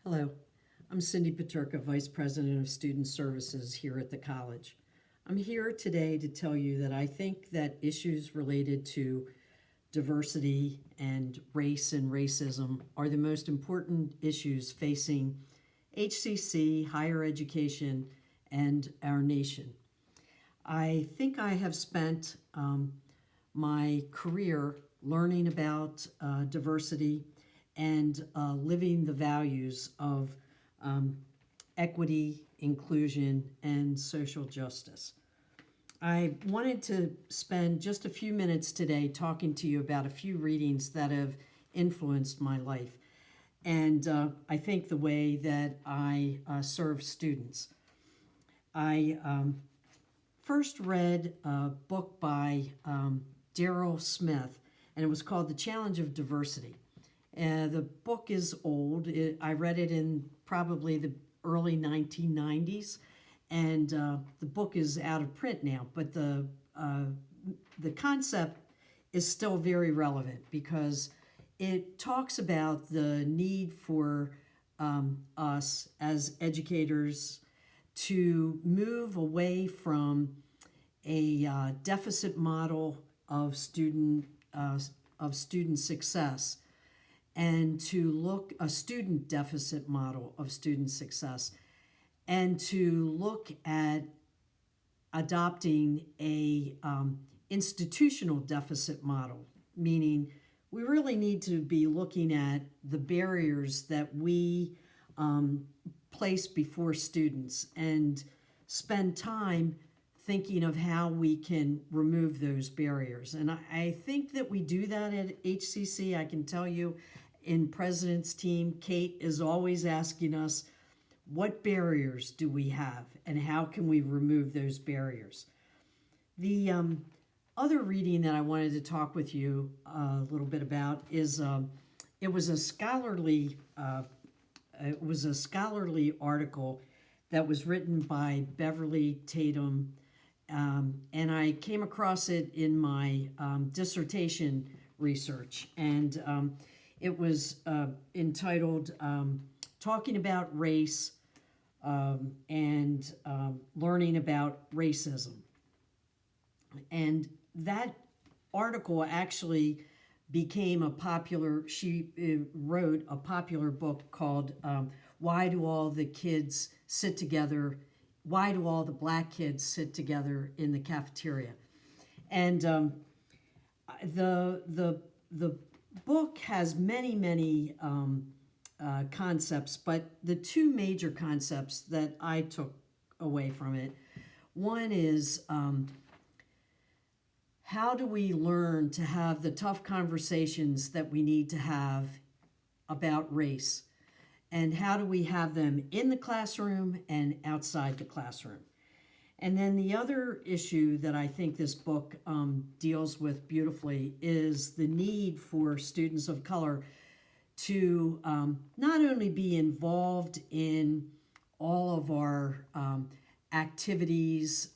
Hello, I'm Cindy Peterka, Vice President of Student Services here at the college. I'm here today to tell you that I think that issues related to diversity and race and racism are the most important issues facing HCC, higher education, and our nation. I think I have spent my career learning about diversity and living the values of um, equity, inclusion, and social justice. I wanted to spend just a few minutes today talking to you about a few readings that have influenced my life and I think the way that I serve students. I first read a book by Daryl Smith, and it was called The Challenge of Diversity. The book is old. I read it in probably the early 1990s, and the book is out of print now. But the concept is still very relevant because it talks about the need for us as educators to move away from a deficit model of student success and to look a student deficit model of student success and to look at adopting a institutional deficit model, meaning we really need to be looking at the barriers that we place before students and spend time thinking of how we can remove those barriers. And I think that we do that at HCC. I can tell you in President's team, Kate is always asking us, what barriers do we have and how can we remove those barriers? The other reading that I wanted to talk with you a little bit about is it was a scholarly article that was written by Beverly Tatum, and I came across it in my dissertation research, and it was entitled "Talking About Race and Learning About Racism." And that article actually became a popular, she wrote a popular book called Why Do All the Kids Sit Together? Why Do All the Black Kids Sit Together in the Cafeteria? And the book has many concepts, but the two major concepts that I took away from it, one is how do we learn to have the tough conversations that we need to have about race? And how do we have them in the classroom and outside the classroom? And then the other issue that I think this book deals with beautifully is the need for students of color to not only be involved in all of our activities,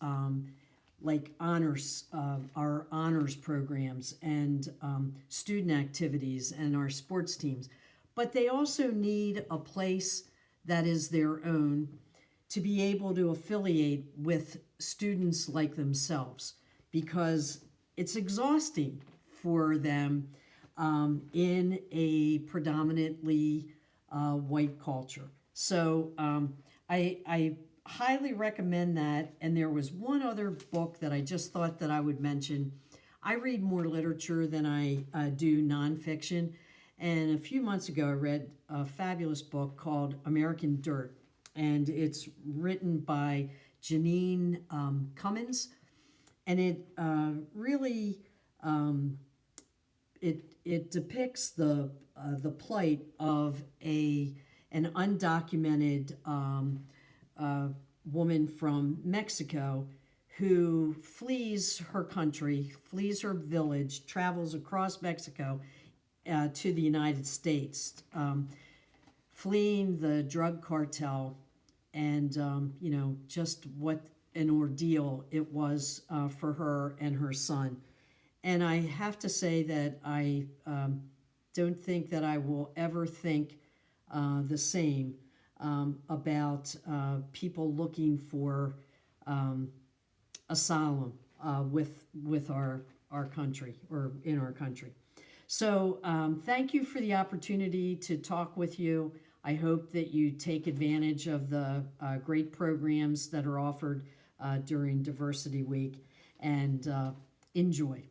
like our honors programs and student activities and our sports teams, but they also need a place that is their own to be able to affiliate with students like themselves, because it's exhausting for them in a predominantly white culture. So I highly recommend that. And there was one other book that I just thought that I would mention. I read more literature than I do nonfiction. And a few months ago, I read a fabulous book called American Dirt. And it's written by Janine Cummins. And it really, it depicts the plight of an undocumented woman from Mexico who flees her country, flees her village, travels across Mexico to the United States, fleeing the drug cartel, and just what an ordeal it was for her and her son. And I have to say that I don't think that I will ever think the same about people looking for asylum with our country or in our country. So thank you for the opportunity to talk with you. I hope that you take advantage of the great programs that are offered during Diversity Week and enjoy.